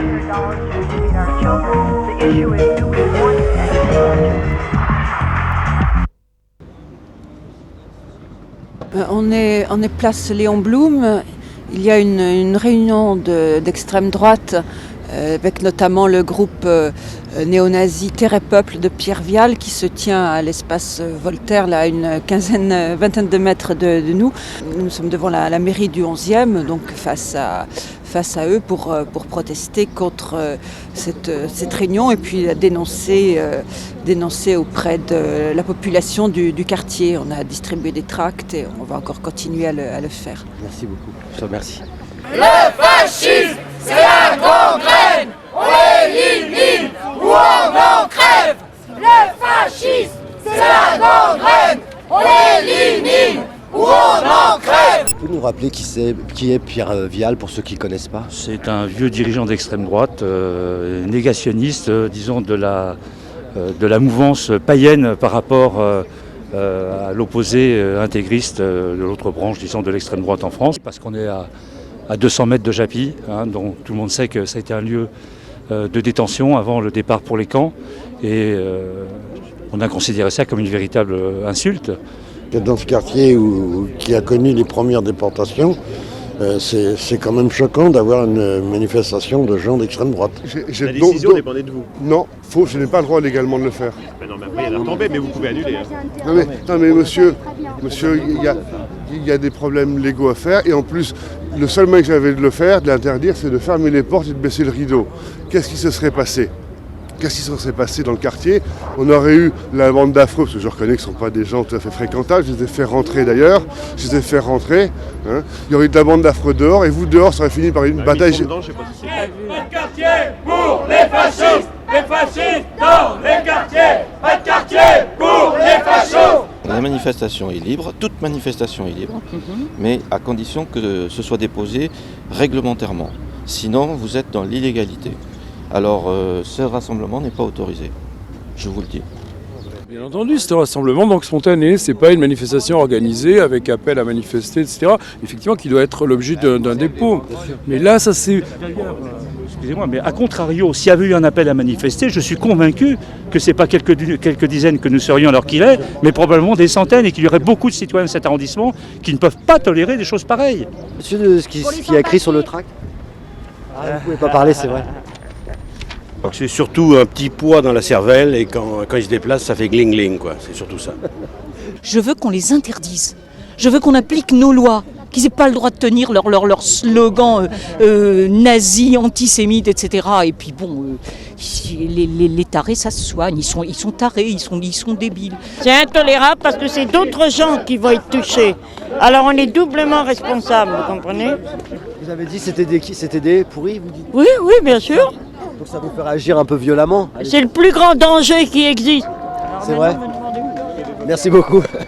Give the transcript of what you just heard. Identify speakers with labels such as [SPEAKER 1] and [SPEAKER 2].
[SPEAKER 1] $100 to feed our children. The issue is, do we want to
[SPEAKER 2] On est place Léon Blum. Il y a une réunion d'extrême droite avec notamment le groupe néo-nazi Terre et Peuple de Pierre Vial qui se tient à l'espace Voltaire, là, à une vingtaine de mètres de nous. Nous sommes devant la mairie du 11e, donc face à eux pour protester contre cette réunion et puis dénoncer auprès de la population du quartier. On a distribué des tracts et on va encore continuer à le faire.
[SPEAKER 3] Merci beaucoup, je te remercie.
[SPEAKER 4] Le fascisme, c'est la gangrène. On l'élimine ou on en crève. Le fascisme, c'est la gangrène. On l'élimine ou on en crève.
[SPEAKER 3] Vous pouvez nous rappeler qui est Pierre Vial pour ceux qui ne connaissent pas?
[SPEAKER 5] C'est un vieux dirigeant d'extrême droite, négationniste, disons de la mouvance païenne par rapport à l'opposé intégriste de l'autre branche, disons, de l'extrême droite en France. Parce qu'on est à 200 mètres de Japy, dont tout le monde sait que ça a été un lieu de détention avant le départ pour les camps. Et on a considéré ça comme une véritable insulte.
[SPEAKER 6] Dans ce quartier qui a connu les premières déportations, c'est quand même choquant d'avoir une manifestation de gens d'extrême droite.
[SPEAKER 7] La décision dépendait de vous.
[SPEAKER 8] Non, je n'ai pas le droit légalement de le faire.
[SPEAKER 7] Mais non, mais après, il y a retombé, mais vous pouvez annuler.
[SPEAKER 8] Non mais monsieur, il y a des problèmes légaux à faire. Et en plus, le seul moyen que j'avais de le faire, de l'interdire, c'est de fermer les portes et de baisser le rideau. Qu'est-ce qui se serait passé dans le quartier? On aurait eu la bande d'affreux, parce que je reconnais que ce ne sont pas des gens tout à fait fréquentables, je les ai fait rentrer d'ailleurs, hein. Il y aurait eu de la bande d'affreux dehors, et vous dehors, ça aurait fini par une bataille.
[SPEAKER 4] Pas de quartier pour les fascistes dans les quartiers, pas de quartier pour les fachos.
[SPEAKER 9] La manifestation est libre, toute manifestation est libre, mais à condition que ce soit déposé réglementairement. Sinon, vous êtes dans l'illégalité. Alors, ce rassemblement n'est pas autorisé, je vous le dis.
[SPEAKER 10] Bien entendu, c'est un rassemblement donc spontané, c'est pas une manifestation organisée avec appel à manifester, etc. Effectivement, qui doit être l'objet d'un dépôt. Mais là, ça c'est...
[SPEAKER 5] Excusez-moi, mais à contrario, s'il y avait eu un appel à manifester, je suis convaincu que ce n'est pas quelques dizaines que nous serions alors qu'il est, mais probablement des centaines et qu'il y aurait beaucoup de citoyens de cet arrondissement qui ne peuvent pas tolérer des choses pareilles.
[SPEAKER 3] Monsieur, ce qui a écrit sur le tract? Vous ne pouvez pas parler, c'est vrai.
[SPEAKER 11] Donc c'est surtout un petit poids dans la cervelle et quand il se déplace, ça fait gling-gling, quoi. C'est surtout ça.
[SPEAKER 12] Je veux qu'on les interdise. Je veux qu'on applique nos lois, qu'ils n'aient pas le droit de tenir leur slogan nazi, antisémite, etc. Et puis bon, les tarés, ça se soigne. Ils sont tarés, ils sont débiles.
[SPEAKER 13] C'est intolérable parce que c'est d'autres gens qui vont être touchés. Alors on est doublement responsable, vous comprenez?
[SPEAKER 3] Vous avez dit que c'était des pourris, vous dites?
[SPEAKER 13] Oui, bien sûr.
[SPEAKER 3] Donc ça vous fait réagir un peu violemment?
[SPEAKER 13] C'est le plus grand danger qui existe.
[SPEAKER 3] C'est vrai? Merci beaucoup.